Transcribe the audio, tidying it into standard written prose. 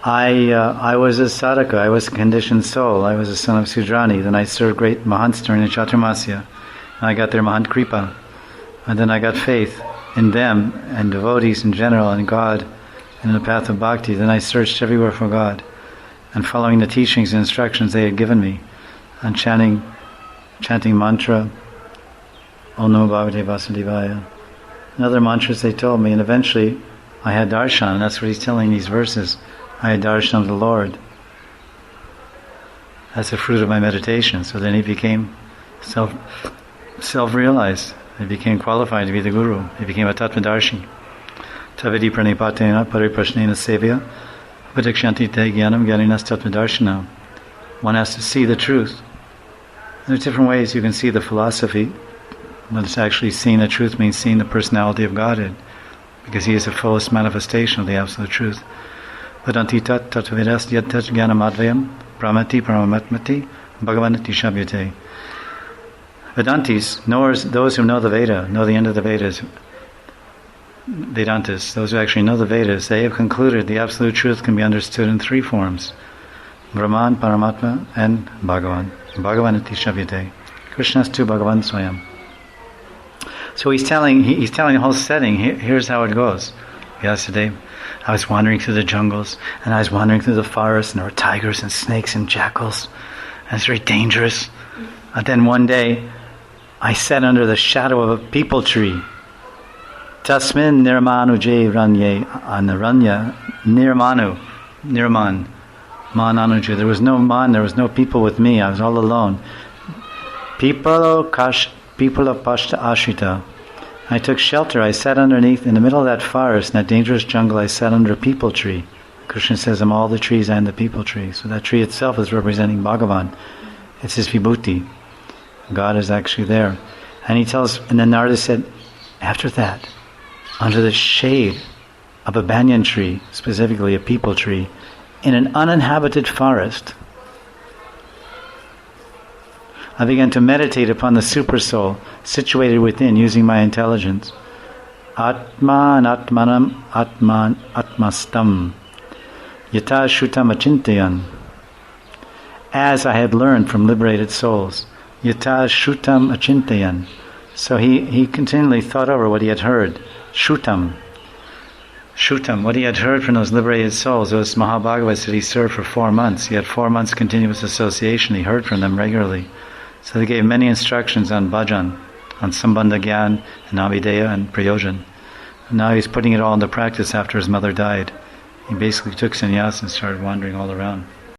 I was a sadhaka, I was a conditioned soul, I was a son of Sudrani, then I served great Mahants during the Chaturmasya, and I got their Mahant Kripa, and then I got faith in them, and devotees in general, and God, and in the path of bhakti. Then I searched everywhere for God, and following the teachings and instructions they had given me, and chanting mantra, Om Namo Bhagavate Vasudevaya, and other mantras they told me, and eventually I had darshan, and that's what he's telling these verses. I had darshan of the Lord. That's the fruit of my meditation. So then he became self-realized. He became qualified to be the guru. He became a tattvadarshi. Tavidi pranipatena pariprashnena sevya vadakshanti te jnanam jnaninas tattvadarshana. One has to see the truth. There's different ways you can see the philosophy, but it's actually seeing the truth means seeing the personality of Godhead, because he is the fullest manifestation of the absolute truth. Vedanti tat tattvadas yad tat jnanam advayam brahmati paramamatmati bhagavanati shabhyate. Vedantis, knowers, those who know the Veda, know the end of the Vedas, Vedantis, those who actually know the Vedas, they have concluded the absolute truth can be understood in three forms: Brahman, Paramatma, and Bhagavan. Bhagavanati Shabhyate. Krishna's tu Bhagavan Swayam. So he's telling the whole setting. Here's how it goes. Yesterday, I was wandering through the jungles, and I was wandering through the forest, and there were tigers and snakes and jackals, and it's very dangerous. And then one day, I sat under the shadow of a peepal tree. Tasmin nirmanu jay ranye anaranya nirman manuju. There was no man, there was no people with me. I was all alone. People of pashta ashrita. I took shelter. I sat underneath, in the middle of that forest, in that dangerous jungle. I sat under a peepal tree. Krishna says, "I'm all the trees and the peepal tree." So that tree itself is representing Bhagavan. It's his vibhuti. God is actually there. And he tells, and then Narada said, after that, under the shade of a banyan tree, specifically a peepal tree, in an uninhabited forest, I began to meditate upon the super soul situated within, using my intelligence. Atman atmanam atman atmastam yata shutam achintayan. As I had learned from liberated souls. Yata shutam achintayan. So he continually thought over what he had heard. Shutam, what he had heard from those liberated souls. Those Mahabhagavats that he served for 4 months. He had 4 months continuous association. He heard from them regularly. So they gave many instructions on bhajan, on sambandha gyan, and abhideya, and prayojan. And now he's putting it all into practice after his mother died. He basically took sannyas and started wandering all around.